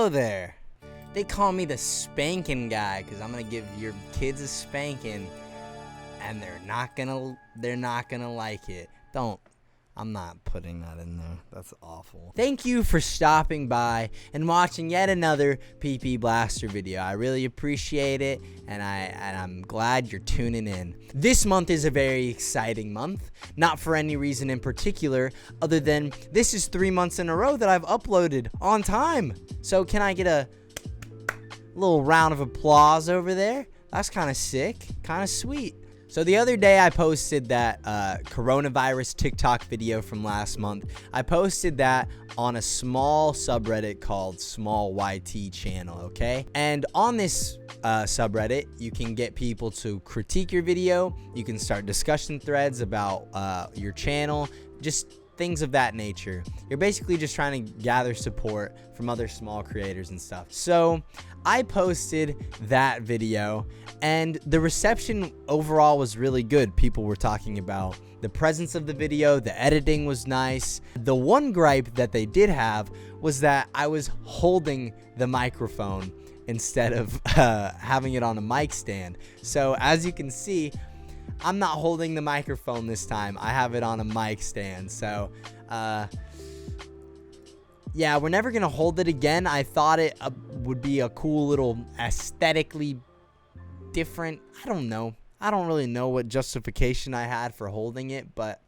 Hello there. They call me the spanking guy because I'm gonna give your kids a spanking, and they're not gonna like it. I'm not putting that in there. That's awful. Thank you for stopping by and watching yet another PP Blaster video. I really appreciate it, and I'm glad you're tuning in. This month is a very exciting month, not for any reason in particular, other than this is 3 months in a row that I've uploaded on time. So can I get a little round of applause over there? That's kind of sick, kind of sweet. So the other day I posted that coronavirus TikTok video from last month. I posted that on a small subreddit called Small YT Channel, okay? And on this subreddit, you can get people to critique your video. You can start discussion threads about your channel, just things of that nature. You're basically just trying to gather support from other small creators and stuff. So I posted that video, and the reception overall was really good. People were talking about the presence of the video, the editing was nice. The one gripe that they did have was that I was holding the microphone instead of having it on a mic stand. So as you can see, I'm not holding the microphone this time. I have it on a mic stand. So, yeah, we're never going to hold it again. I thought it would be a cool little aesthetically different. I don't know. I don't really know what justification I had for holding it, but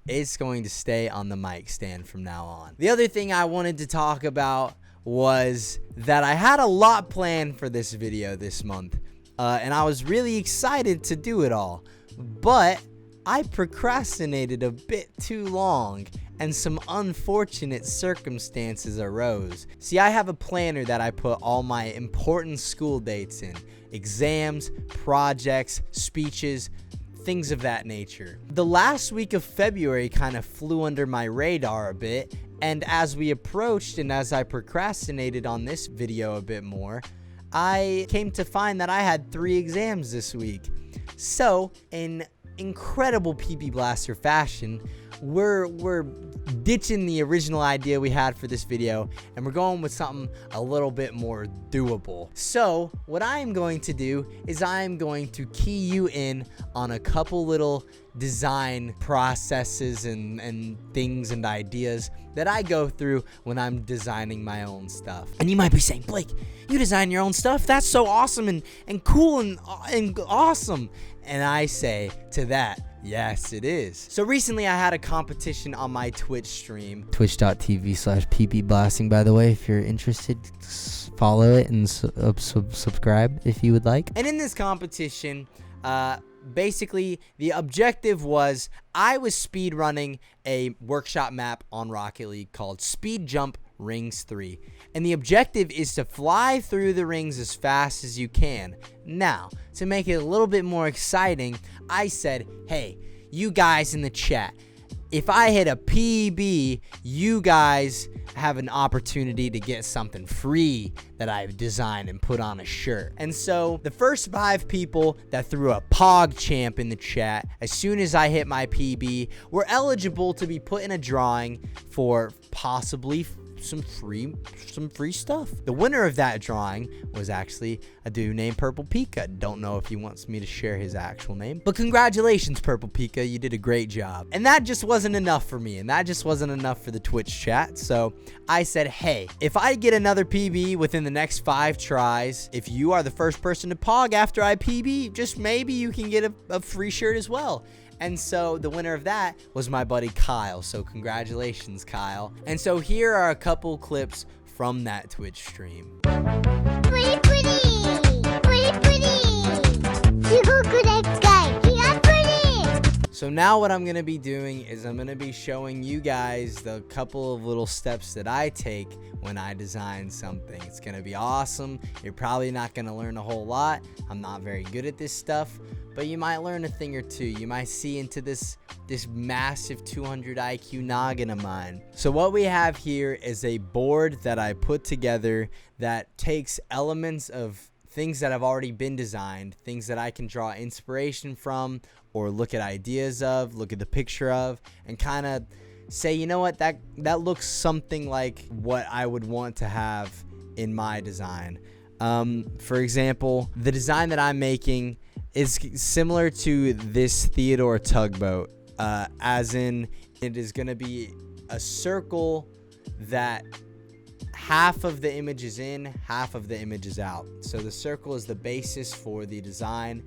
it's going to stay on the mic stand from now on. The other thing I wanted to talk about was that I had a lot planned for this video this month. And I was really excited to do it all, but I procrastinated a bit too long, and some unfortunate circumstances arose. See, I have a planner that I put all my important school dates in: exams, projects, speeches, things of that nature. The last week of February kind of flew under my radar a bit, and as we approached and as I procrastinated on this video a bit more, I came to find that I had 3 exams this week. So, in incredible PP Blaster fashion, we're ditching the original idea we had for this video, and we're going with something a little bit more doable. So, what I am going to do is I am going to key you in on a couple little design processes and things and ideas that I go through when I'm designing my own stuff. And you might be saying, Blake, you design your own stuff? That's so awesome and cool and awesome. And I say to that, yes, it is. So recently I had a competition on my Twitch stream. Twitch.tv/ppblasting, by the way, if you're interested, follow it and subscribe if you would like. And in this competition, basically the objective was I was speed running a workshop map on Rocket League called Speed Jump Rings 3, and the objective is to fly through the rings as fast as you can. Now, to make it a little bit more exciting, I said, hey, you guys in the chat, if I hit a PB, you guys have an opportunity to get something free that I've designed and put on a shirt. And so the first 5 people that threw a PogChamp in the chat, as soon as I hit my PB, were eligible to be put in a drawing for possibly some free stuff. The winner of that drawing was actually a dude named Purple Pika. Don't know if he wants me to share his actual name, but congratulations, Purple Pika, you did a great job. And that just wasn't enough for me, and that just wasn't enough for the Twitch chat. So I said, hey, if I get another PB within the next 5 tries, if you are the first person to pog after I PB, just maybe you can get a free shirt as well. And so the winner of that was my buddy Kyle. So congratulations, Kyle. And so here are a couple clips from that Twitch stream. Pretty, So now what I'm going to be doing is I'm going to be showing you guys the couple of little steps that I take when I design something. It's going to be awesome. You're probably not going to learn a whole lot. I'm not very good at this stuff, but you might learn a thing or two. You might see into this massive 200 IQ noggin of mine. So what we have here is a board that I put together that takes elements of things that have already been designed, things that I can draw inspiration from or look at ideas of, look at the picture of, and kind of say, you know what, that looks something like what I would want to have in my design. For example, the design that I'm making is similar to this Theodore tugboat, as in it is going to be a circle that half of the image is in, half of the image is out. So the circle is the basis for the design.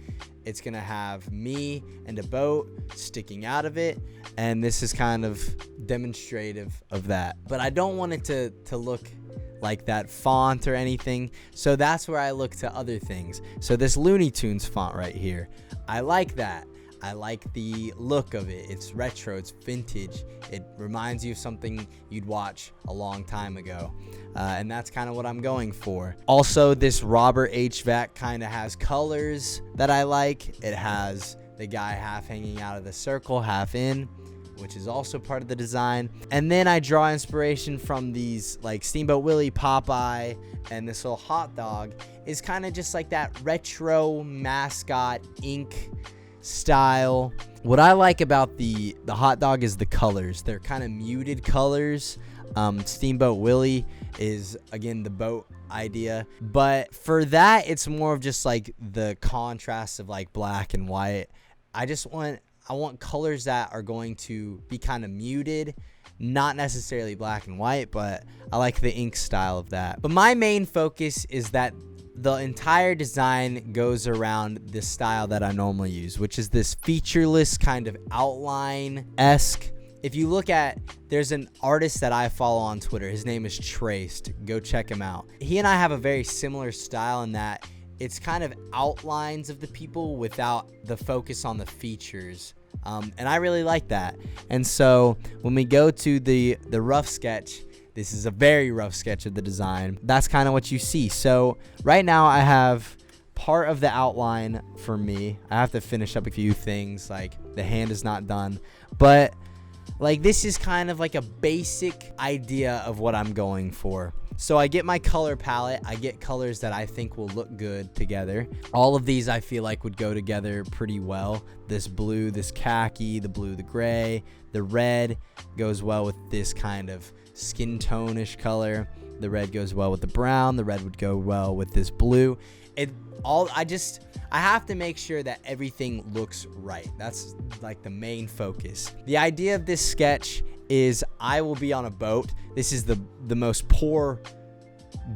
It's going to have me and a boat sticking out of it, and this is kind of demonstrative of that. But I don't want it to look like that font or anything, so that's where I look to other things. So this Looney Tunes font right here, I like that. I like the look of it. It's retro, it's vintage. It reminds you of something you'd watch a long time ago. And that's kind of what I'm going for. Also, this Robert HVAC kind of has colors that I like. It has the guy half hanging out of the circle, half in, which is also part of the design. And then I draw inspiration from these like Steamboat Willie, Popeye, and this little hot dog is kind of just like that retro mascot ink style. What I like about the hot dog is the colors. They're kind of muted colors. Steamboat Willie is again the boat idea, but for that it's more of just like the contrast of like black and white. I want colors that are going to be kind of muted, not necessarily black and white, but I like the ink style of that. But my main focus is that the entire design goes around the style that I normally use, which is this featureless kind of outline-esque. If you look at, there's an artist that I follow on Twitter. His name is Traced. Go check him out. He and I have a very similar style in that it's kind of outlines of the people without the focus on the features. And I really like that. And so when we go to the rough sketch, this is a very rough sketch of the design. That's kind of what you see. So right now I have part of the outline for me. I have to finish up a few things, like the hand is not done. But like this is kind of like a basic idea of what I'm going for. So I get my color palette. I get colors that I think will look good together. All of these I feel like would go together pretty well. This blue, this khaki, the blue, the gray, the red goes well with this kind of skin tone-ish color. The red goes well with the brown. The red would go well with this blue. I have to make sure that everything looks right. That's like the main focus. The idea of this sketch is I will be on a boat. This is the most poor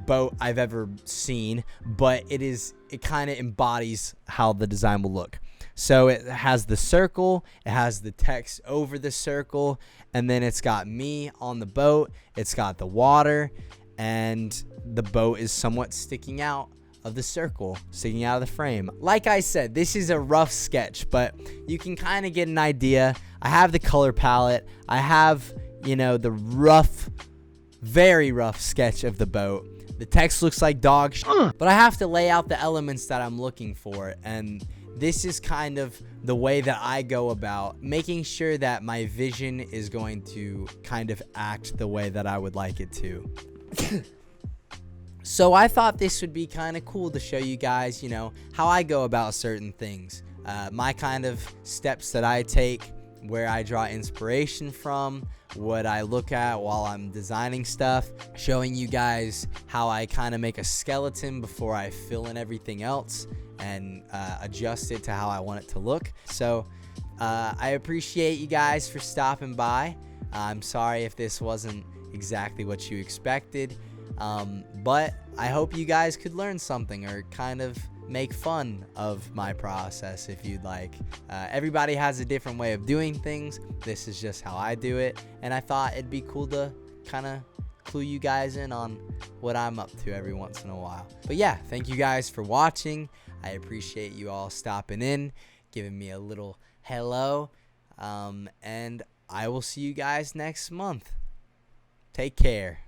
boat I've ever seen, but it kind of embodies how the design will look. So it has the circle, it has the text over the circle, and then it's got me on the boat, it's got the water, and the boat is somewhat sticking out of the circle, sticking out of the frame. Like I said, this is a rough sketch, but you can kind of get an idea. I have the color palette. I have, the rough, very rough sketch of the boat. The text looks like dog shit, but I have to lay out the elements that I'm looking for, and this is kind of the way that I go about making sure that my vision is going to kind of act the way that I would like it to. So I thought this would be kind of cool to show you guys, how I go about certain things. My kind of steps that I take, where I draw inspiration from, what I look at while I'm designing stuff, showing you guys how I kind of make a skeleton before I fill in everything else and adjust it to how I want it to look. So I appreciate you guys for stopping by. I'm sorry if this wasn't exactly what you expected. But I hope you guys could learn something or kind of make fun of my process if you'd like. Everybody has a different way of doing things. This is just how I do it. And I thought it'd be cool to kind of clue you guys in on what I'm up to every once in a while. But yeah, thank you guys for watching. I appreciate you all stopping in, giving me a little hello. And I will see you guys next month. Take care.